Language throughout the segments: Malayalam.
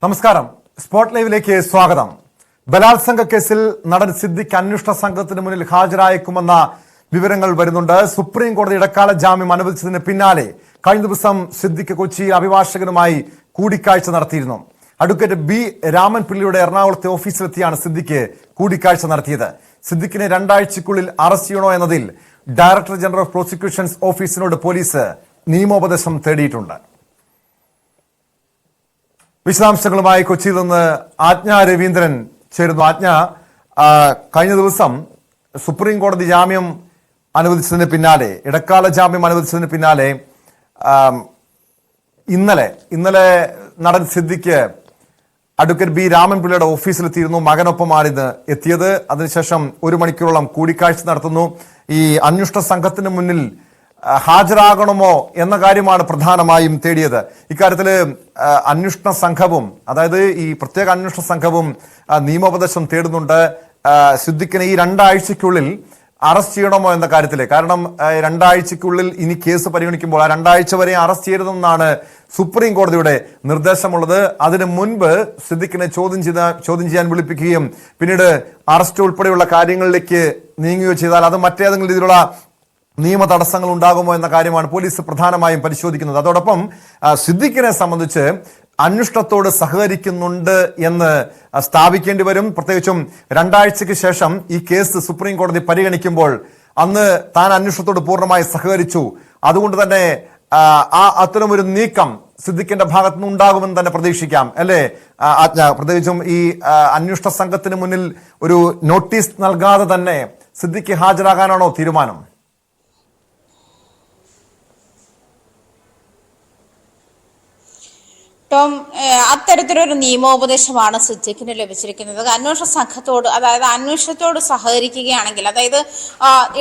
നമസ്കാരം. സ്പോട്ട് ലൈവിലേക്ക് സ്വാഗതം. ബലാത്സംഗ കേസിൽ നടൻ സിദ്ദിഖ് അന്വേഷണ സംഘത്തിന് മുന്നിൽ ഹാജരായേക്കുമെന്ന വിവരങ്ങൾ വരുന്നുണ്ട്. സുപ്രീം കോടതി ഇടക്കാല ജാമ്യം അനുവദിച്ചതിന് പിന്നാലെ കഴിഞ്ഞ ദിവസം സിദ്ദിഖ് കൊച്ചിയിൽ അഭിഭാഷകനുമായി കൂടിക്കാഴ്ച നടത്തിയിരുന്നു. അഡ്വക്കേറ്റ് ബി രാമൻപിള്ളയുടെ എറണാകുളത്തെ ഓഫീസിലെത്തിയാണ് സിദ്ദിഖ് കൂടിക്കാഴ്ച നടത്തിയത്. സിദ്ദിഖിനെ 2 ആഴ്ചയ്ക്കുള്ളിൽ അറസ്റ്റ് ചെയ്യണോ എന്നതിൽ ഡയറക്ടർ ജനറൽ ഓഫ് പ്രോസിക്യൂഷൻസ് ഓഫീസിനോട് പോലീസ് നിയമോപദേശം തേടിയിട്ടുണ്ട്. വിശദാംശങ്ങളുമായി കൊച്ചിയിൽ നിന്ന് ആജ്ഞ രവീന്ദ്രൻ ചേരുന്നു. ആജ്ഞ, കഴിഞ്ഞ ദിവസം സുപ്രീം കോടതി ജാമ്യം അനുവദിച്ചതിന് പിന്നാലെ, ഇടക്കാല ജാമ്യം അനുവദിച്ചതിന് പിന്നാലെ ഇന്നലെ നടൻ സിദ്ദിഖ് അഡ്വക്കേറ്റ് ബി രാമൻപിള്ളയുടെ ഓഫീസിലെത്തിയിരുന്നു. മകനൊപ്പമാണ് ഇത് എത്തിയത്. അതിനുശേഷം 1 മണിക്കൂറോളം കൂടിക്കാഴ്ച നടത്തുന്നു. ഈ അന്വേഷണ സംഘത്തിന് മുന്നിൽ ഹാജരാകണമോ എന്ന കാര്യമാണ് പ്രധാനമായും തേടിയത്. ഇക്കാര്യത്തിൽ അന്വേഷണ സംഘവും, അതായത് ഈ പ്രത്യേക അന്വേഷണ സംഘവും നിയമോപദേശം തേടുന്നുണ്ട്. സിദ്ദിഖിനെ ഈ 2 ആഴ്ചയ്ക്കുള്ളിൽ അറസ്റ്റ് ചെയ്യണമോ എന്ന കാര്യത്തിൽ. കാരണം 2 ആഴ്ചയ്ക്കുള്ളിൽ ഇനി കേസ് പരിഗണിക്കുമ്പോൾ ആ 2 ആഴ്ച വരെ അറസ്റ്റ് ചെയ്യരുതെന്നാണ് സുപ്രീം കോടതിയുടെ നിർദ്ദേശമുള്ളത്. അതിനു മുൻപ് സിദ്ദിഖിനെ ചോദ്യം ചെയ്യാൻ വിളിപ്പിക്കുകയും പിന്നീട് അറസ്റ്റ് ഉൾപ്പെടെയുള്ള കാര്യങ്ങളിലേക്ക് നീങ്ങുകയോ ചെയ്താൽ അത് മറ്റേതെങ്കിലും രീതിയിലുള്ള നിയമ തടസ്സങ്ങൾ ഉണ്ടാകുമോ എന്ന കാര്യമാണ് പോലീസ് പ്രധാനമായും പരിശോധിക്കുന്നത്. അതോടൊപ്പം സിദ്ദിഖിനെ സംബന്ധിച്ച് അന്വേഷണത്തോട് സഹകരിക്കുന്നുണ്ട് എന്ന് സ്ഥാപിക്കേണ്ടി വരും. പ്രത്യേകിച്ചും 2 ആഴ്ചയ്ക്ക് ശേഷം ഈ കേസ് സുപ്രീം കോടതി പരിഗണിക്കുമ്പോൾ അന്ന് താൻ അന്വേഷണത്തോട് പൂർണ്ണമായി സഹകരിച്ചു. അതുകൊണ്ട് തന്നെ അത്തരമൊരു നീക്കം സിദ്ദിഖിന്റെ ഭാഗത്തു നിന്ന് ഉണ്ടാകുമെന്ന് തന്നെ പ്രതീക്ഷിക്കാം, അല്ലേ ആജ്ഞ? പ്രത്യേകിച്ചും ഈ അന്വേഷണ സംഘത്തിന് മുന്നിൽ ഒരു നോട്ടീസ് നൽകാതെ തന്നെ സിദ്ദിഖ് ഹാജരാകാനാണോ തീരുമാനം? ടോം, അത്തരത്തിലൊരു നിയമോപദേശമാണ് സിദ്ദിഖിന് ലഭിച്ചിരിക്കുന്നത്. അന്വേഷണ സംഘത്തോട്, അതായത് അന്വേഷണത്തോട് സഹകരിക്കുകയാണെങ്കിൽ, അതായത്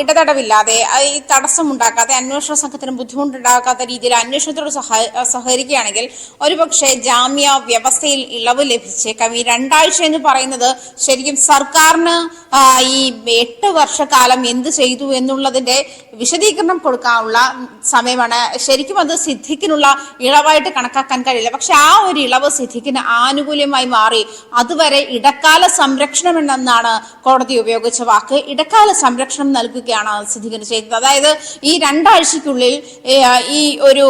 ഇടതടവില്ലാതെ, ഈ തടസ്സമുണ്ടാക്കാതെ, അന്വേഷണ സംഘത്തിന് ബുദ്ധിമുട്ടുണ്ടാക്കാത്ത രീതിയിൽ അന്വേഷണത്തോട് സഹകരിക്കുകയാണെങ്കിൽ ഒരുപക്ഷെ ജാമ്യ വ്യവസ്ഥയിൽ ഇളവ് ലഭിച്ചേക്കാം. ഈ 2 ആഴ്ച എന്ന് പറയുന്നത് ശരിക്കും സർക്കാരിന് ഈ 8 വർഷക്കാലം എന്ത് ചെയ്തു എന്നുള്ളതിന്റെ വിശദീകരണം കൊടുക്കാനുള്ള സമയമാണ്. ശരിക്കും അത് സിദ്ദിഖിനുള്ള ഇളവായിട്ട് കണക്കാക്കാൻ കഴിയില്ല. പക്ഷെ ആ ഒരു ഇളവ് സിദ്ദിഖിന് ആനുകൂല്യമായി മാറി. അതുവരെ ഇടക്കാല സംരക്ഷണം എന്നാണ് കോടതി ഉപയോഗിച്ച വാക്ക്. ഇടക്കാല സംരക്ഷണം നൽകുകയാണ് സിദ്ദിഖിന് ചെയ്തത്. അതായത് ഈ 2 ആഴ്ചയ്ക്കുള്ളിൽ ഈ ഒരു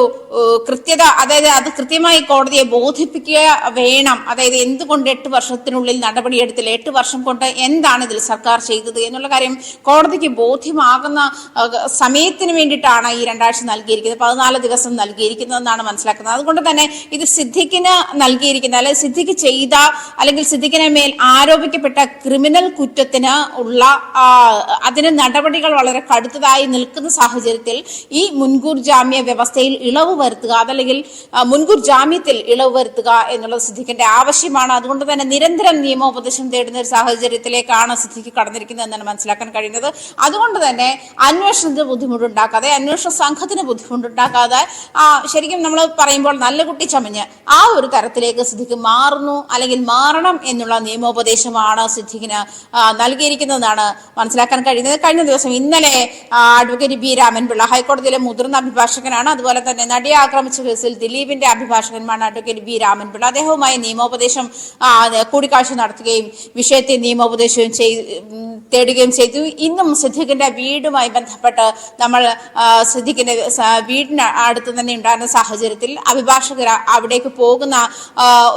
കൃത്യത, അതായത് അത് കൃത്യമായി കോടതിയെ ബോധിപ്പിക്കുക വേണം. അതായത് എന്തുകൊണ്ട് 8 വർഷത്തിനുള്ളിൽ നടപടിയെടുത്തില്ല, 8 വർഷം കൊണ്ട് എന്താണ് ഇതിൽ സർക്കാർ ചെയ്തത് എന്നുള്ള കാര്യം കോടതിക്ക് ബോധ്യമാകുന്ന സമയത്തിന് വേണ്ടിയിട്ടാണ് ഈ 2 ആഴ്ച നൽകിയിരിക്കുന്നത്, 14 ദിവസം നൽകിയിരിക്കുന്നതെന്നാണ് മനസ്സിലാക്കുന്നത്. അതുകൊണ്ട് തന്നെ ഇത് സിദ്ദിഖിന് നൽകിയിരിക്കുന്ന, അല്ലെങ്കിൽ സിദ്ദിഖ് ചെയ്ത, അല്ലെങ്കിൽ സിദ്ദിഖിനെ മേൽ ആരോപിക്കപ്പെട്ട ക്രിമിനൽ കുറ്റത്തിന് ഉള്ള അതിന് നടപടികൾ വളരെ കടുത്തതായി നിൽക്കുന്ന സാഹചര്യത്തിൽ ഈ മുൻകൂർ ജാമ്യ വ്യവസ്ഥയിൽ ഇളവ് വരുത്തുക, അതല്ലെങ്കിൽ മുൻകൂർ ജാമ്യത്തിൽ ഇളവ് വരുത്തുക എന്നുള്ളത് സിദ്ദിഖിന്റെ ആവശ്യമാണ്. അതുകൊണ്ട് തന്നെ നിരന്തരം നിയമോപദേശം തേടുന്ന ഒരു സാഹചര്യത്തിലേക്കാണ് സിദ്ദിഖ് കടന്നിരിക്കുന്നത് എന്നാണ് മനസ്സിലാക്കാൻ കഴിയുന്നത്. അതുകൊണ്ട് തന്നെ അന്വേഷണത്തിന് ബുദ്ധിമുട്ടുണ്ടാക്കാതെ, അന്വേഷണ സംഘത്തിന് ബുദ്ധിമുട്ടുണ്ടാക്കാതെ, ശരിക്കും നമ്മൾ പറയുമ്പോൾ നല്ല കുട്ടി ചമഞ്ഞ് ആ ഒരു തരത്തിലേക്ക് സിദ്ദിഖ് മാറുന്നു, അല്ലെങ്കിൽ മാറണം എന്നുള്ള നിയമോപദേശമാണ് സിദ്ദിഖിന് നൽകിയിരിക്കുന്നതെന്നാണ് മനസ്സിലാക്കാൻ കഴിയുന്നത്. കഴിഞ്ഞ ദിവസം ഇന്നലെ അഡ്വക്കേറ്റ് ബി രാമൻപിള്ള, ഹൈക്കോടതിയിലെ മുതിർന്ന അഭിഭാഷകനാണ്, അതുപോലെ തന്നെ നടിയെ ആക്രമിച്ച കേസിൽ ദിലീപിന്റെ അഭിഭാഷകനുമാണ് അഡ്വക്കേറ്റ് ബി രാമൻപിള്ള. അദ്ദേഹവുമായി നിയമോപദേശം കൂടിക്കാഴ്ച നടത്തുകയും വിഷയത്തെ നിയമോപദേശവും തേടുകയും ചെയ്തു. ഇന്നും സിദ്ദിഖിന്റെ വീടുമായി ബന്ധപ്പെട്ട് നമ്മൾ സിദ്ദിഖിന്റെ വീടിന് അടുത്ത് തന്നെ ഉണ്ടായിരുന്ന സാഹചര്യത്തിൽ അഭിഭാഷകർ അവിടേക്ക് പോകുന്ന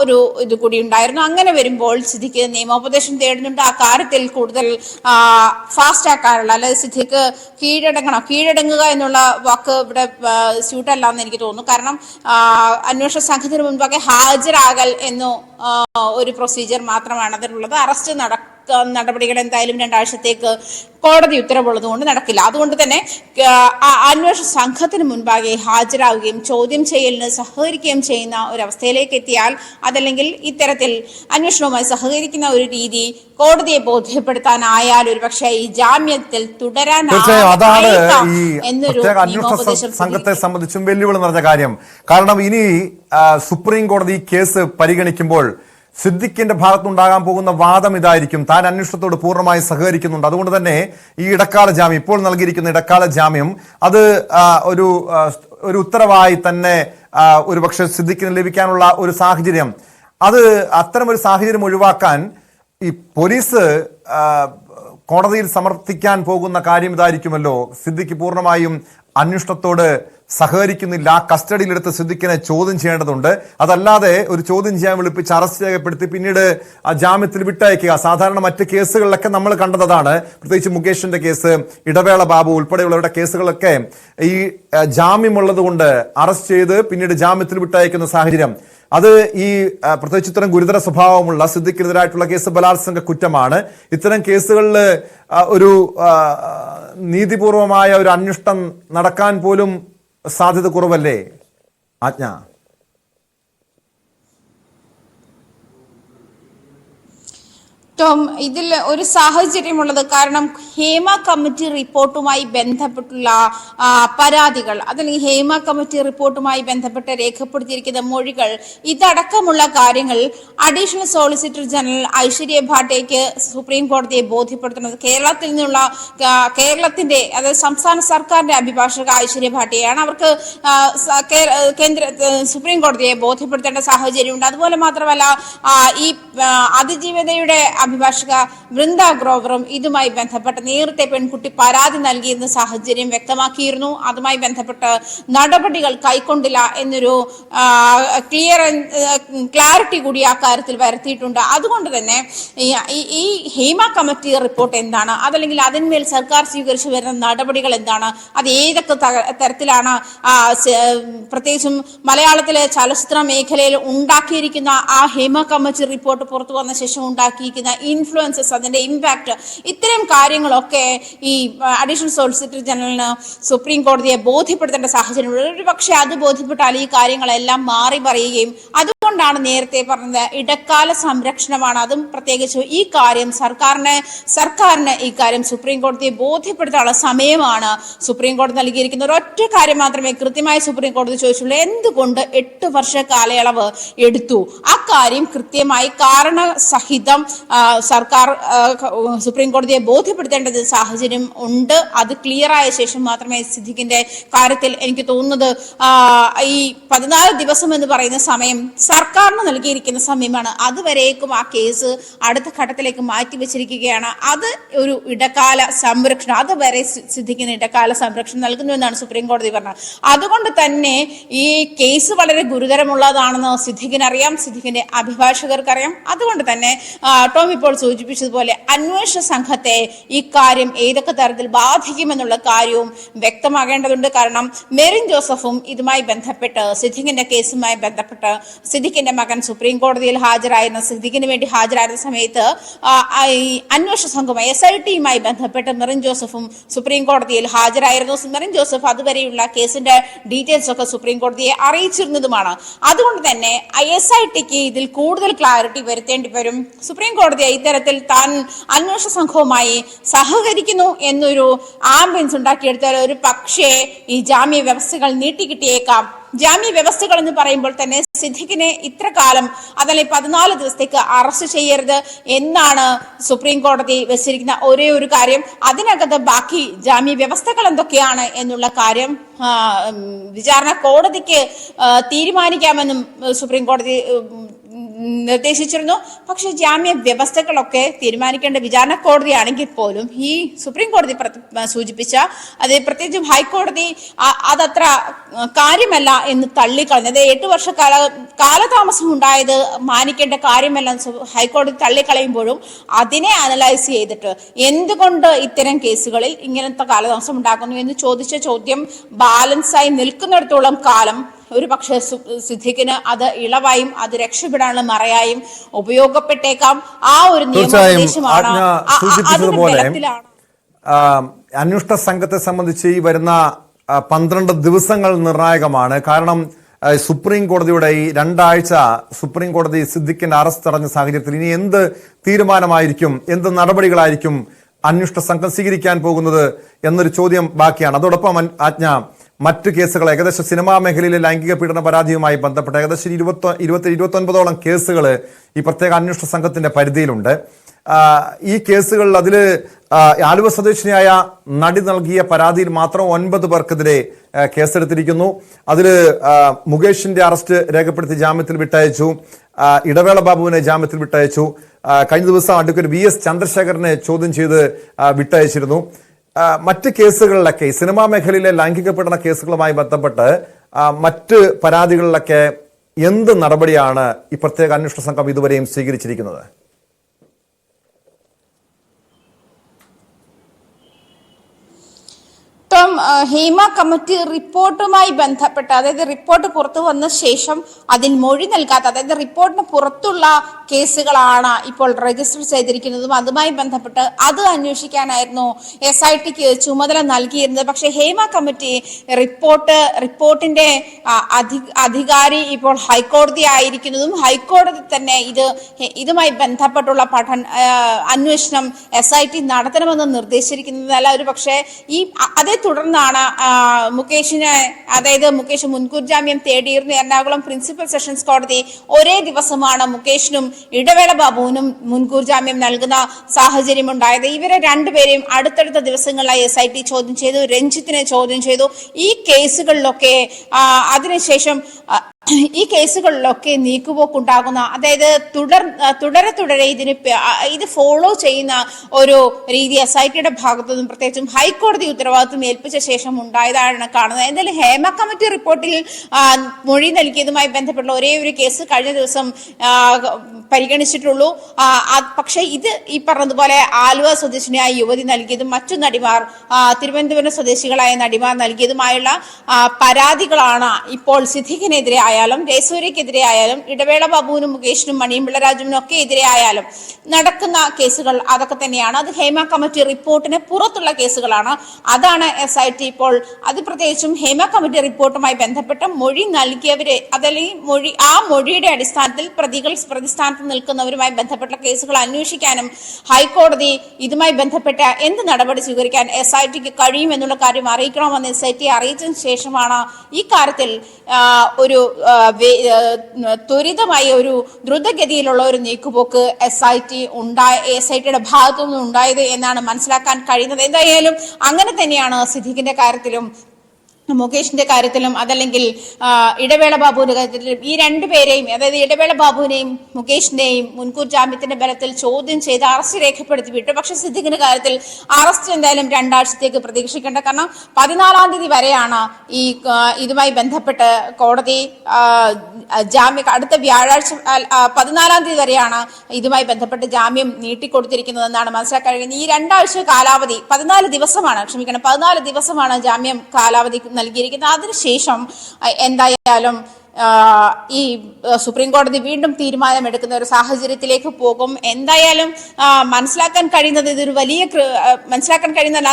ഒരു ഇത് കൂടി ഉണ്ടായിരുന്നു. അങ്ങനെ വരുമ്പോൾ സിദ്ദിഖ് നിയമോപദേശം തേടുന്നുണ്ട്. ആ കാര്യത്തിൽ കൂടുതൽ ഫാസ്റ്റ് ആക്കാനുള്ള, അതായത് സിദ്ദിഖ് കീഴടങ്ങുക എന്നുള്ള വാക്ക് ഇവിടെ സ്യൂട്ടല്ല എന്ന് എനിക്ക് തോന്നുന്നു. കാരണം അന്വേഷണ സംഘത്തിന് മുൻപാകെ ഹാജരാകൽ എന്ന ഒരു പ്രൊസീജിയർ മാത്രമാണ് അതിനുള്ളത്. അറസ്റ്റ് നടപടികൾ എന്തായാലും 2 ആഴ്ചത്തേക്ക് കോടതി ഉത്തരവുള്ളത് കൊണ്ട് നടക്കില്ല. അതുകൊണ്ട് തന്നെ അന്വേഷണ സംഘത്തിന് മുൻപാകെ ഹാജരാകുകയും ചോദ്യം ചെയ്യലിന് സഹകരിക്കുകയും ചെയ്യുന്ന ഒരവസ്ഥയിലേക്ക് എത്തിയാൽ, അതല്ലെങ്കിൽ ഇത്തരത്തിൽ അന്വേഷണവുമായി സഹകരിക്കുന്ന ഒരു രീതി കോടതിയെ ബോധ്യപ്പെടുത്താനായാൽ ഒരുപക്ഷെ ഈ ജാമ്യത്തിൽ തുടരാൻ എന്നൊരു സംഘത്തെ സംബന്ധിച്ചും വെല്ലുവിളി നിറഞ്ഞ കാര്യം. കാരണം ഇനി സുപ്രീം കോടതി കേസ് പരിഗണിക്കുമ്പോൾ സിദ്ദിഖിന്റെ ഭാഗത്തുനിന്നുണ്ടാകാൻ പോകുന്ന വാദം ഇതായിരിക്കും: താൻ അന്വേഷണത്തോട് പൂർണ്ണമായി സഹകരിക്കുന്നുണ്ട്, അതുകൊണ്ട് തന്നെ ഈ ഇടക്കാല ജാമ്യം, ഇപ്പോൾ നൽകിയിരിക്കുന്ന ഇടക്കാല ജാമ്യം അത് ഒരു ഉത്തരവായി തന്നെ ഒരുപക്ഷെ സിദ്ദിഖിന് ലഭിക്കാനുള്ള ഒരു സാഹചര്യം അത് അത്തരമൊരു സാഹചര്യം ഒഴിവാക്കാൻ ഈ പോലീസ് കോടതിയിൽ സമർപ്പിക്കാൻ പോകുന്ന കാര്യം ഇതായിരിക്കുമല്ലോ, സിദ്ദിഖ് പൂർണ്ണമായും അന്വേഷണത്തോട് സഹകരിക്കുന്നില്ല, കസ്റ്റഡിയിലെടുത്ത് സിദ്ദിഖിനെ ചോദ്യം ചെയ്യേണ്ടതുണ്ട്. അതല്ലാതെ ഒരു ചോദ്യം ചെയ്യാൻ വിളിപ്പിച്ച് അറസ്റ്റ് രേഖപ്പെടുത്തി പിന്നീട് ജാമ്യത്തിൽ വിട്ടയക്കുക. സാധാരണ മറ്റ് കേസുകളിലൊക്കെ നമ്മൾ കണ്ടതാണ്. പ്രത്യേകിച്ച് മുകേഷിന്റെ കേസ്, ഇടവേള ബാബു ഉൾപ്പെടെയുള്ളവരുടെ കേസുകളൊക്കെ ഈ ജാമ്യമുള്ളത് കൊണ്ട് അറസ്റ്റ് ചെയ്ത് പിന്നീട് ജാമ്യത്തിൽ വിട്ടയക്കുന്ന സാഹചര്യം. അത് ഈ പ്രത്യേകിച്ച് ഇത്തരം ഗുരുതര സ്വഭാവമുള്ള സിദ്ദിഖിനെതിരായിട്ടുള്ള കേസ് ബലാത്സംഗ കുറ്റമാണ്. ഇത്തരം കേസുകളിൽ ഒരു നീതിപൂർവമായ ഒരു അന്വേഷണം നടക്കാൻ പോലും സാധ്യത കുറവല്ലേ ആജ്ഞ? ടോം, ഇതിൽ ഒരു സാഹചര്യമുള്ളത് കാരണം ഹേമ കമ്മിറ്റി റിപ്പോർട്ടുമായി ബന്ധപ്പെട്ടുള്ള പരാതികൾ, അതല്ലെങ്കിൽ ഹേമ കമ്മിറ്റി റിപ്പോർട്ടുമായി ബന്ധപ്പെട്ട് രേഖപ്പെടുത്തിയിരിക്കുന്ന മൊഴികൾ, ഇതടക്കമുള്ള കാര്യങ്ങൾ അഡീഷണൽ സോളിസിറ്റർ ജനറൽ ഐശ്വര്യ ഭാട്ടയ്ക്ക് സുപ്രീം കോടതിയെ ബോധ്യപ്പെടുത്തുന്നത് കേരളത്തിന്റെ അതായത് സംസ്ഥാന സർക്കാരിന്റെ അഭിഭാഷക ഐശ്വര്യ ഭാട്ടയാണ്. അവർക്ക് കേന്ദ്ര സുപ്രീം കോടതിയെ ബോധ്യപ്പെടുത്തേണ്ട സാഹചര്യമുണ്ട്. അതുപോലെ മാത്രമല്ല ഈ അതിജീവിതയുടെ അഭിഭാഷക വൃന്ദ ഗ്രോവറും ഇതുമായി ബന്ധപ്പെട്ട് നേരത്തെ പെൺകുട്ടി പരാതി നൽകിയെന്ന സാഹചര്യം വ്യക്തമാക്കിയിരുന്നു. അതുമായി ബന്ധപ്പെട്ട് നടപടികൾ കൈക്കൊണ്ടില്ല എന്നൊരു ക്ലാരിറ്റി കൂടി ആ കാര്യത്തിൽ വരുത്തിയിട്ടുണ്ട്. അതുകൊണ്ട് തന്നെ ഈ ഹേമ കമ്മിറ്റി റിപ്പോർട്ട് എന്താണ്, അതല്ലെങ്കിൽ അതിന്മേൽ സർക്കാർ സ്വീകരിച്ചു വരുന്ന നടപടികൾ എന്താണ്, അത് ഏതൊക്കെ തരത്തിലാണ് പ്രത്യേകിച്ചും മലയാളത്തിലെ ചലച്ചിത്ര മേഖലയിൽ ഉണ്ടാക്കിയിരിക്കുന്ന ആ ഹേമ കമ്മിറ്റി റിപ്പോർട്ട് പുറത്തു വന്ന ശേഷം ഉണ്ടാക്കിയിരിക്കുന്ന ഇൻഫ്ലുവൻസസ്, അതിന്റെ ഇമ്പാക്ട്, ഇത്തരം കാര്യങ്ങളൊക്കെ ഈ അഡീഷണൽ സോളിസിറ്റർ ജനറലിന് സുപ്രീം കോടതിയെ ബോധ്യപ്പെടുത്തേണ്ട സാഹചര്യം. ഒരു പക്ഷേ അത് ബോധ്യപ്പെട്ടാൽ ഈ കാര്യങ്ങളെല്ലാം മാറി പറയുകയും, അതുകൊണ്ടാണ് നേരത്തെ പറഞ്ഞത് ഇടക്കാല സംരക്ഷണമാണ്. അതും പ്രത്യേകിച്ച് ഈ കാര്യം സർക്കാരിന് ഈ കാര്യം സുപ്രീം കോടതിയെ ബോധ്യപ്പെടുത്താനുള്ള സമയമാണ് സുപ്രീം കോടതി നൽകിയിരിക്കുന്ന. ഒരൊറ്റ കാര്യം മാത്രമേ കൃത്യമായി സുപ്രീം കോടതി ചോദിച്ചുള്ളൂ, എന്തുകൊണ്ട് 8 വർഷ കാലയളവ് എടുത്തു? ആ കാര്യം കൃത്യമായി കാരണസഹിതം സർക്കാർ സുപ്രീം കോടതിയെ ബോധ്യപ്പെടുത്തേണ്ടത് സാഹചര്യം ഉണ്ട്. അത് ക്ലിയർ ആയ ശേഷം മാത്രമേ സിദ്ദിഖിന്റെ കാര്യത്തിൽ എനിക്ക് തോന്നുന്നത് ഈ 14 ദിവസം എന്ന് പറയുന്ന സമയം സർക്കാരിന് നൽകിയിരിക്കുന്ന സമയമാണ്. അതുവരേക്കും ആ കേസ് അടുത്ത ഘട്ടത്തിലേക്ക് മാറ്റിവെച്ചിരിക്കുകയാണ്. അത് ഒരു ഇടക്കാല സംരക്ഷണം, അതുവരെ സിദ്ദിഖിന് ഇടക്കാല സംരക്ഷണം നൽകുന്നു എന്നാണ് സുപ്രീം കോടതി പറഞ്ഞത്. അതുകൊണ്ട് തന്നെ ഈ കേസ് വളരെ ഗുരുതരമുള്ളതാണെന്ന് സിദ്ദിഖിനറിയാം, സിദ്ദിഖിന്റെ അഭിഭാഷകർക്കറിയാം. അതുകൊണ്ട് തന്നെ ടോം ഇപ്പോൾ സൂചിപ്പിച്ചതുപോലെ അന്വേഷണ സംഘത്തെ ഈ കാര്യം ഏതൊക്കെ തരത്തിൽ ബാധിക്കുമെന്നുള്ള കാര്യവും വ്യക്തമാകേണ്ടതുണ്ട്. കാരണം മെറിൻ ജോസഫും ഇതുമായി ബന്ധപ്പെട്ട് സിദ്ദിഖിന്റെ കേസുമായി ബന്ധപ്പെട്ട് സിദ്ദിഖിന്റെ മകൻ സുപ്രീം കോടതിയിൽ ഹാജരായിരുന്ന സിദ്ദിഖിന് വേണ്ടി ഹാജരായിരുന്ന സമയത്ത് ഈ അന്വേഷണ സംഘവുമായി SIT-യുമായി ബന്ധപ്പെട്ട് മെറിൻ ജോസഫും സുപ്രീം കോടതിയിൽ ഹാജരായിരുന്നു. മെറിൻ ജോസഫ് അതുവരെയുള്ള കേസിന്റെ ഡീറ്റെയിൽസ് ഒക്കെ സുപ്രീം കോടതിയെ അറിയിച്ചിരുന്നതുമാണ്. അതുകൊണ്ട് തന്നെ SIT-ക്ക് ഇതിൽ കൂടുതൽ ക്ലാരിറ്റി വരുത്തേണ്ടി വരും. സുപ്രീം കോടതി ഇത്തരത്തിൽ താൻ അന്വേഷണ സംഘവുമായി സഹകരിക്കുന്നു എന്നൊരു ആംബിയൻസ് ഉണ്ടാക്കിയെടുത്താൽ ഒരു പക്ഷേ ഈ ജാമ്യ വ്യവസ്ഥകൾ നീട്ടിക്കിട്ടിയേക്കാം. ജാമ്യ വ്യവസ്ഥകൾ എന്ന് പറയുമ്പോൾ തന്നെ സിദ്ദിഖിനെ ഇത്ര കാലം അതല്ലെങ്കിൽ 14 ദിവസത്തേക്ക് അറസ്റ്റ് ചെയ്യരുത് എന്നാണ് സുപ്രീം കോടതി വെച്ചിരിക്കുന്ന ഒരേ ഒരു കാര്യം. അതിനകത്ത് ബാക്കി ജാമ്യ വ്യവസ്ഥകൾ എന്തൊക്കെയാണ് എന്നുള്ള കാര്യം വിചാരണ കോടതിക്ക് തീരുമാനിക്കാമെന്നും സുപ്രീം കോടതി നിർദ്ദേശിച്ചിരുന്നു. പക്ഷെ ജാമ്യ വ്യവസ്ഥകളൊക്കെ തീരുമാനിക്കേണ്ട വിചാരണ കോടതിയാണെങ്കിൽ പോലും ഈ സുപ്രീം കോടതി സൂചിപ്പിച്ച അത് പ്രത്യേകിച്ചും ഹൈക്കോടതി അതത്ര കാര്യമല്ല എന്ന് തള്ളിക്കളഞ്ഞത്. 8 വർഷ കാലതാമസം ഉണ്ടായത് മാനിക്കേണ്ട കാര്യമല്ല ഹൈക്കോടതി തള്ളിക്കളയുമ്പോഴും അതിനെ അനലൈസ് ചെയ്തിട്ട് എന്തുകൊണ്ട് ഇത്തരം കേസുകളിൽ ഇങ്ങനത്തെ കാലതാമസം ഉണ്ടാക്കുന്നു എന്ന് ചോദിച്ച ചോദ്യം ബാലൻസായി നിൽക്കുന്നിടത്തോളം കാലം ഒരു പക്ഷേ സിദ്ദിഖിന് അത് ഇളവായും അത് രക്ഷപ്പെടാനുള്ള മറയായും ഉപയോഗപ്പെട്ടേക്കാം. ആ ഒരു നിയമോപദേശമാണ്. അന്വേഷണ സംഘത്തെ സംബന്ധിച്ച് ഈ വരുന്ന 12 ദിവസങ്ങൾ നിർണായകമാണ്. കാരണം സുപ്രീം കോടതിയുടെ ഈ 2 ആഴ്ച സുപ്രീം കോടതി സിദ്ദിഖിന്റെ അറസ്റ്റ് തടഞ്ഞ സാഹചര്യത്തിൽ ഇനി എന്ത് തീരുമാനമായിരിക്കും, എന്ത് നടപടികളായിരിക്കും അന്വേഷണ സംഘം സ്വീകരിക്കാൻ പോകുന്നത് എന്നൊരു ചോദ്യം ബാക്കിയാണ്. അതോടൊപ്പം ആജ്ഞ മറ്റു കേസുകൾ ഏകദേശം സിനിമാ മേഖലയിലെ ലൈംഗിക പീഡന പരാതിയുമായി ബന്ധപ്പെട്ട് ഏകദേശം 29 കേസുകൾ ഈ പ്രത്യേക അന്വേഷണ സംഘത്തിന്റെ പരിധിയിലുണ്ട്. ഈ കേസുകളിൽ അതിൽ ആലുവ സ്വദേശിനിയായ നടി നൽകിയ പരാതിയിൽ മാത്രം 9 പേർക്കെതിരെ കേസെടുത്തിരിക്കുന്നു. അതിൽ മുകേഷിന്റെ അറസ്റ്റ് രേഖപ്പെടുത്തി ജാമ്യത്തിൽ വിട്ടയച്ചു, ഇടവേള ബാബുവിനെ ജാമ്യത്തിൽ വിട്ടയച്ചു, കഴിഞ്ഞ ദിവസം അഡ്വക്കേറ്റ് VS ചന്ദ്രശേഖരനെ ചോദ്യം ചെയ്ത് വിട്ടയച്ചിരുന്നു. മറ്റ് കേസുകളിലൊക്കെ സിനിമാ മേഖലയിലെ ലൈംഗിക പീഡന കേസുകളുമായി ബന്ധപ്പെട്ട് മറ്റ് പരാതികളിലൊക്കെ എന്ത് നടപടിയാണ് ഈ പ്രത്യേക അന്വേഷണ സംഘം ഇതുവരെയും സ്വീകരിച്ചിരിക്കുന്നത്? ഹേമ കമ്മിറ്റി റിപ്പോർട്ടുമായി ബന്ധപ്പെട്ട്, അതായത് റിപ്പോർട്ട് പുറത്തു വന്ന ശേഷം അതിൽ മൊഴി നൽകാത്ത, അതായത് റിപ്പോർട്ടിന് പുറത്തുള്ള കേസുകളാണ് ഇപ്പോൾ രജിസ്റ്റർ ചെയ്തിരിക്കുന്നതും അതുമായി ബന്ധപ്പെട്ട് അത് അന്വേഷിക്കാനായിരുന്നു SITക്ക് ചുമതല നൽകിയിരുന്നത്. പക്ഷേ ഹേമ കമ്മിറ്റി റിപ്പോർട്ടിന്റെ അധികാരി ഇപ്പോൾ ഹൈക്കോടതി ആയിരിക്കുന്നതും ഹൈക്കോടതി തന്നെ ഇതുമായി ബന്ധപ്പെട്ടുള്ള അന്വേഷണം SIT നടത്തണമെന്ന് നിർദ്ദേശിച്ചിരിക്കുന്നതല്ല. ഒരു പക്ഷേ അതേ തുടർന്നാണ് മുകേഷ് മുൻകൂർ ജാമ്യം തേടിയിരുന്നു. എറണാകുളം പ്രിൻസിപ്പൽ സെഷൻസ് കോടതി ഒരേ ദിവസമാണ് മുകേഷിനും ഇടവേള ബാബുവിനും മുൻകൂർ ജാമ്യം നൽകുന്ന സാഹചര്യം ഉണ്ടായത്. ഇവരെ രണ്ടുപേരെയും അടുത്തടുത്ത ദിവസങ്ങളിലായി SIT ചോദ്യം ചെയ്തു, രഞ്ജിത്തിനെ ചോദ്യം ചെയ്തു. ഈ കേസുകളിലൊക്കെ അതിനുശേഷം നീക്കുപോക്കുണ്ടാകുന്ന, അതായത് തുടരെ ഇത് ഫോളോ ചെയ്യുന്ന ഒരു രീതി SITയുടെ ഭാഗത്തുനിന്നും പ്രത്യേകിച്ചും ഹൈക്കോടതി ഉത്തരവാദിത്വം ഏൽപ്പിച്ച ശേഷം ഉണ്ടായതാണ് കാണുന്നത്. എന്തായാലും ഹേമ കമ്മിറ്റി റിപ്പോർട്ടിൽ മൊഴി നൽകിയതുമായി ബന്ധപ്പെട്ടുള്ള ഒരേ ഒരു കേസ് കഴിഞ്ഞ ദിവസം പരിഗണിച്ചിട്ടുള്ളൂ. പക്ഷേ ഇത് ഈ പറഞ്ഞതുപോലെ ആലുവ സ്വദേശിനിയായ യുവതി നൽകിയതും മറ്റു നടിമാർ തിരുവനന്തപുരം സ്വദേശികളായ നടിമാർ നൽകിയതുമായുള്ള പരാതികളാണ് ഇപ്പോൾ സിദ്ദിഖിനെതിരെ ആയാലും ജയസൂര്യക്കെതിരെ ആയാലും ഇടവേള ബാബുവിനും മുകേഷിനും മണിയും പിള്ളരാജുവിനും ഒക്കെ എതിരെ ആയാലും നടക്കുന്ന കേസുകൾ അതൊക്കെ തന്നെയാണ്. അത് ഹേമ കമ്മിറ്റി റിപ്പോർട്ടിന് പുറത്തുള്ള കേസുകളാണ്. അതാണ് SIT ഇപ്പോൾ അത് പ്രത്യേകിച്ചും ഹേമ കമ്മിറ്റി റിപ്പോർട്ടുമായി ബന്ധപ്പെട്ട് മൊഴി നൽകിയവരെ, അതല്ലെങ്കിൽ മൊഴിയുടെ അടിസ്ഥാനത്തിൽ പ്രതിസ്ഥാനത്ത് നിൽക്കുന്നവരുമായി ബന്ധപ്പെട്ട കേസുകൾ അന്വേഷിക്കാനും ഹൈക്കോടതി ഇതുമായി ബന്ധപ്പെട്ട എന്ത് നടപടി സ്വീകരിക്കാൻ SITക്ക് കഴിയുമെന്നുള്ള കാര്യം അറിയിക്കണമെന്ന് SIT അറിയിച്ചതിന് ശേഷമാണ് ഈ കാര്യത്തിൽ ഒരു ത്വരിതമായ ഒരു ദ്രുതഗതിയിലുള്ള ഒരു നീക്കുപോക്ക് SITയുടെ ഭാഗത്തു നിന്നും ഉണ്ടായത് എന്നാണ് മനസ്സിലാക്കാൻ കഴിയുന്നത്. എന്തായാലും അങ്ങനെ തന്നെയാണ് സിദ്ദിഖിന്റെ കാര്യത്തിലും മുകേഷിന്റെ കാര്യത്തിലും അതല്ലെങ്കിൽ ഇടവേള ബാബുവിന്റെ കാര്യത്തിലും ഈ രണ്ടുപേരെയും, അതായത് ഇടവേള ബാബുവിനെയും മുകേഷിന്റെയും മുൻകൂർ ജാമ്യത്തിന്റെ ബലത്തിൽ ചോദ്യം ചെയ്ത് അറസ്റ്റ് രേഖപ്പെടുത്തി വിട്ടു. പക്ഷെ സിദ്ദിഖിന്റെ കാര്യത്തിൽ അറസ്റ്റ് എന്തായാലും 2 ആഴ്ചത്തേക്ക് പ്രതീക്ഷിക്കേണ്ട. കാരണം 14-ാം തീയതി വരെയാണ് ഇതുമായി ബന്ധപ്പെട്ട് കോടതി അടുത്ത വ്യാഴാഴ്ച 14-ാം തീയതി വരെയാണ് ഇതുമായി ബന്ധപ്പെട്ട് ജാമ്യം നീട്ടിക്കൊടുത്തിരിക്കുന്നതെന്നാണ് മനസ്സിലാക്കാൻ കഴിയുന്നത്. ഈ 2 ആഴ്ച കാലാവധി 14 ദിവസമാണ് ജാമ്യം കാലാവധി നൽകിയിരിക്കുന്നത്. അതിനുശേഷം എന്തായാലും ഈ സുപ്രീം കോടതി വീണ്ടും തീരുമാനമെടുക്കുന്ന ഒരു സാഹചര്യത്തിലേക്ക് പോകും. എന്തായാലും മനസ്സിലാക്കാൻ കഴിയുന്നത്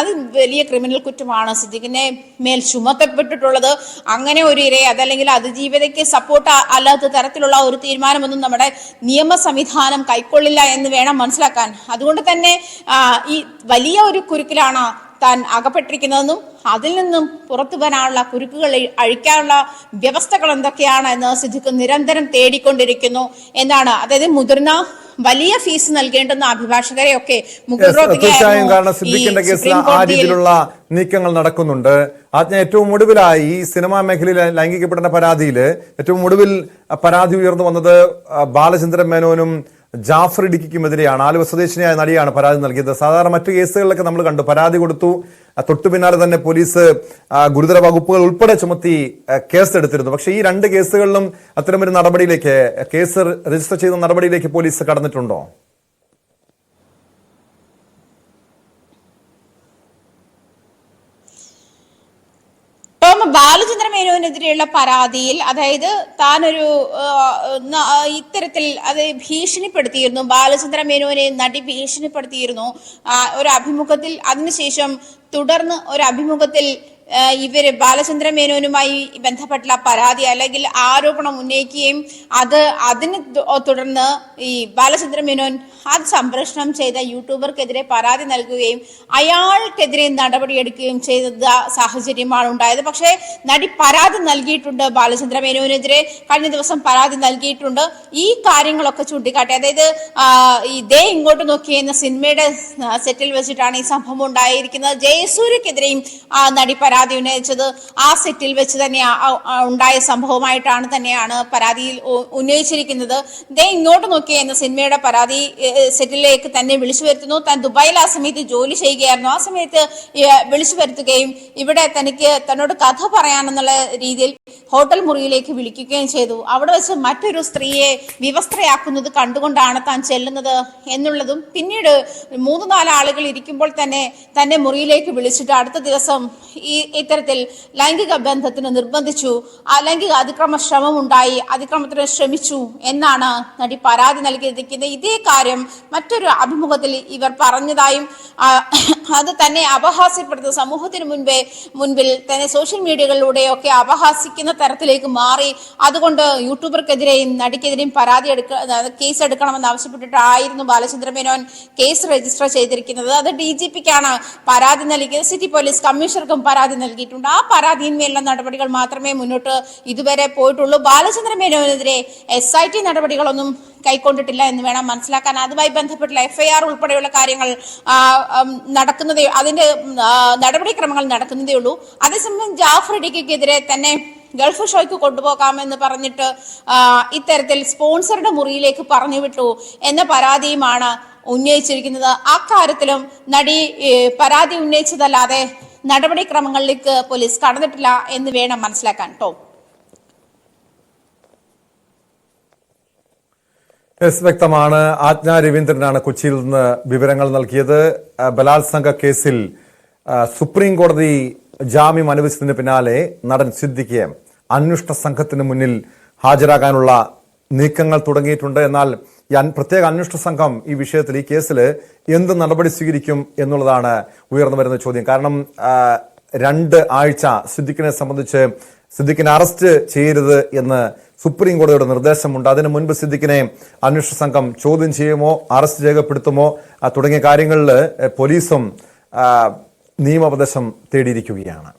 അത് വലിയ ക്രിമിനൽ കുറ്റമാണ് സിദ്ദിഖിന്റെ മേൽ ചുമത്തപ്പെട്ടിട്ടുള്ളത്. അങ്ങനെ ഒരു ഇരയെ അതല്ലെങ്കിൽ അതിജീവിതയ്ക്ക് സപ്പോർട്ട് അല്ലാത്ത തരത്തിലുള്ള ഒരു തീരുമാനമൊന്നും നമ്മുടെ നിയമ സംവിധാനം കൈക്കൊള്ളില്ല എന്ന് വേണം മനസ്സിലാക്കാൻ. അതുകൊണ്ട് തന്നെ ഈ വലിയ ഒരു കുരുക്കിലാണ് താൻ അകപ്പെട്ടിരിക്കുന്നതെന്നും അതിൽ നിന്നും പുറത്തു വരാനുള്ള കുരുക്കുകൾ അഴിക്കാനുള്ള വ്യവസ്ഥകൾ എന്തൊക്കെയാണ് എന്ന് സിദ്ദിഖ് നിരന്തരം തേടിക്കൊണ്ടിരിക്കുന്നു എന്നാണ്. അതായത് മുതിർന്ന വലിയ ഫീസ് നൽകേണ്ടുന്ന അഭിഭാഷകരെയൊക്കെ തീർച്ചയായും, കാരണം സിദ്ദിഖിന്റെ കേസിൽ ആ രീതിയിലുള്ള നീക്കങ്ങൾ നടക്കുന്നുണ്ട്. ഏറ്റവും ഒടുവിലായി ഈ സിനിമാ മേഖലയിലെ ലൈംഗിക പീഡന പരാതിയിൽ ഏറ്റവും ഒടുവിൽ പരാതി ഉയർന്നു വന്നത് ബാലചന്ദ്രൻ മേനോനും ജാഫർ ഇടുക്കിക്കുമെതിരെയാണ്. ആലുവ സ്വദേശിനിയായ നടിയാണ് പരാതി നൽകിയത്. സാധാരണ മറ്റു കേസുകളിലൊക്കെ നമ്മൾ കണ്ടു, പരാതി കൊടുത്തു, തൊട്ടു പിന്നാലെ തന്നെ പോലീസ് ഗുരുതര വകുപ്പുകൾ ഉൾപ്പെടെ ചുമത്തി കേസെടുത്തിരുന്നു. പക്ഷേ ഈ 2 കേസുകളിലും അത്തരമൊരു നടപടിയിലേക്ക്, കേസ് രജിസ്റ്റർ ചെയ്ത നടപടിയിലേക്ക് പോലീസ് കടന്നിട്ടുണ്ടോ? ബാലചന്ദ്ര മേനോനെതിരെയുള്ള പരാതിയിൽ, അതായത് താനൊരു ഇത്തരത്തിൽ അത് ഭീഷണിപ്പെടുത്തിയിരുന്നു, ബാലചന്ദ്ര മേനോനെ നടി ഭീഷണിപ്പെടുത്തിയിരുന്നു ഒരു അഭിമുഖത്തിൽ. അതിനുശേഷം തുടർന്ന് ഒരു അഭിമുഖത്തിൽ ഇവര് ബാലചന്ദ്ര മേനോനുമായി ബന്ധപ്പെട്ടുള്ള പരാതി അല്ലെങ്കിൽ ആരോപണം ഉന്നയിക്കുകയും അതിന് തുടർന്ന് ഈ ബാലചന്ദ്ര മേനോൻ അത് സംപ്രേഷണം ചെയ്ത യൂട്യൂബർക്കെതിരെ പരാതി നൽകുകയും അയാൾക്കെതിരെ നടപടിയെടുക്കുകയും ചെയ്ത സാഹചര്യമാണ് ഉണ്ടായത്. പക്ഷേ നടി പരാതി നൽകിയിട്ടുണ്ട്, ബാലചന്ദ്ര മേനോനെതിരെ കഴിഞ്ഞ ദിവസം പരാതി നൽകിയിട്ടുണ്ട്. ഈ കാര്യങ്ങളൊക്കെ ചൂണ്ടിക്കാട്ടി, അതായത് ഈ ദേ ഇങ്ങോട്ട് നോക്കി എന്ന സിനിമയുടെ സെറ്റിൽ വെച്ചിട്ടാണ് ഈ സംഭവം ഉണ്ടായിരിക്കുന്നത്. ജയസൂര്യക്കെതിരെയും നടി പരാതി ഉന്നയിച്ചത് ആ സെറ്റിൽ വെച്ച് തന്നെ ഉണ്ടായ സംഭവമായിട്ടാണ് തന്നെയാണ് പരാതിയിൽ ഉന്നയിച്ചിരിക്കുന്നത്. ദേ ഇങ്ങോട്ട് നോക്കി എന്ന സിനിമയുടെ പരാതി സെറ്റിലേക്ക് തന്നെ വിളിച്ചു വരുത്തുന്നു. താൻ ദുബായിൽ ആ സമയത്ത് ജോലി ചെയ്യുകയായിരുന്നു. ആ സമയത്ത് വിളിച്ചു വരുത്തുകയും ഇവിടെ തന്നോട് കഥ പറയാനെന്നുള്ള രീതിയിൽ ഹോട്ടൽ മുറിയിലേക്ക് വിളിക്കുകയും ചെയ്തു. അവിടെ വെച്ച് മറ്റൊരു സ്ത്രീയെ വിവസ്ത്രയാക്കുന്നത് കണ്ടുകൊണ്ടാണ് താൻ ചെല്ലുന്നത് എന്നുള്ളതും, പിന്നീട് 3-4 ആളുകൾ ഇരിക്കുമ്പോൾ തന്നെ മുറിയിലേക്ക് വിളിച്ചിട്ട് അടുത്ത ദിവസം ഇത്തരത്തിൽ ലൈംഗിക ബന്ധത്തിന് നിർബന്ധിച്ചു, ലൈംഗിക അതിക്രമ ശ്രമം ഉണ്ടായി, അതിക്രമത്തിന് ശ്രമിച്ചു എന്നാണ് നടി പരാതി നൽകിയിരിക്കുന്നത്. ഇതേ കാര്യം മറ്റൊരു അഭിമുഖത്തിൽ ഇവർ പറഞ്ഞതായും അത് തന്നെ അപഹാസ്യപ്പെടുത്തുന്ന സമൂഹത്തിന് മുൻപിൽ തന്നെ സോഷ്യൽ മീഡിയകളിലൂടെയൊക്കെ അപഹാസിക്കുന്ന തരത്തിലേക്ക് മാറി. അതുകൊണ്ട് യൂട്യൂബർക്കെതിരെയും നടിക്കെതിരെയും കേസ് എടുക്കണമെന്ന് ആവശ്യപ്പെട്ടിട്ടായിരുന്നു ബാലചന്ദ്ര മേനോൻ കേസ് രജിസ്റ്റർ ചെയ്തിരിക്കുന്നത്. അത് DGPക്കാണ് പരാതി നൽകിയത്. സിറ്റി പോലീസ് കമ്മീഷണർക്കും പരാതി നൽകിയിട്ടുണ്ട്. ആ പരാതിയിന്മേലുള്ള നടപടികൾ മാത്രമേ മുന്നോട്ട് ഇതുവരെ പോയിട്ടുള്ളൂ. ബാലചന്ദ്ര മേനോനെതിരെ SIT നടപടികളൊന്നും കൈക്കൊണ്ടിട്ടില്ല എന്ന് വേണം മനസ്സിലാക്കാൻ. അതുമായി ബന്ധപ്പെട്ടുള്ള FIR ഉൾപ്പെടെയുള്ള കാര്യങ്ങൾ അതിന്റെ നടപടിക്രമങ്ങൾ നടക്കുന്നതേ ഉള്ളൂ. അതേസമയം ജാഫർ ഇടുക്കിക്കെതിരെ തന്നെ ഗൾഫ് ഷോയ്ക്ക് കൊണ്ടുപോകാമെന്ന് പറഞ്ഞിട്ട് ഇത്തരത്തിൽ സ്പോൺസറുടെ മുറിയിലേക്ക് പറഞ്ഞു വിട്ടു എന്ന പരാതിയുമാണ് ഉന്നയിച്ചിരിക്കുന്നത്. അക്കാര്യത്തിലും നടി പരാതി ഉന്നയിച്ചതല്ലാതെ നടപടിക്രമങ്ങളിലേക്ക് പോലീസ് കടന്നിട്ടില്ല എന്ന് വേണം മനസ്സിലാക്കാൻ. വ്യക്തമാണ്. ആജ്ഞ രവീന്ദ്രനാണ് കൊച്ചിയിൽ നിന്ന് വിവരങ്ങൾ നൽകിയത്. ബലാത്സംഗ കേസിൽ സുപ്രീം കോടതി ജാമ്യം അനുവദിച്ചതിന് പിന്നാലെ നടൻ സിദ്ദിഖിയെ അന്വേഷണ സംഘത്തിന് മുന്നിൽ ഹാജരാകാനുള്ള നീക്കങ്ങൾ തുടങ്ങിയിട്ടുണ്ട്. എന്നാൽ പ്രത്യേക അന്വേഷണ സംഘം ഈ വിഷയത്തിൽ, ഈ കേസിൽ എന്ത് നടപടി സ്വീകരിക്കും എന്നുള്ളതാണ് ഉയർന്നു വരുന്ന ചോദ്യം. കാരണം 2 ആഴ്ച സിദ്ദിഖിനെ സംബന്ധിച്ച് സിദ്ദിഖിനെ അറസ്റ്റ് ചെയ്യരുത് എന്ന് സുപ്രീം കോടതിയുടെ നിർദ്ദേശമുണ്ട്. അതിനു മുൻപ് സിദ്ദിഖിനെ അന്വേഷണ സംഘം ചോദ്യം ചെയ്യുമോ, അറസ്റ്റ് രേഖപ്പെടുത്തുമോ തുടങ്ങിയ കാര്യങ്ങളിൽ പോലീസും നിയമോപദേശം തേടിയിരിക്കുകയാണ്.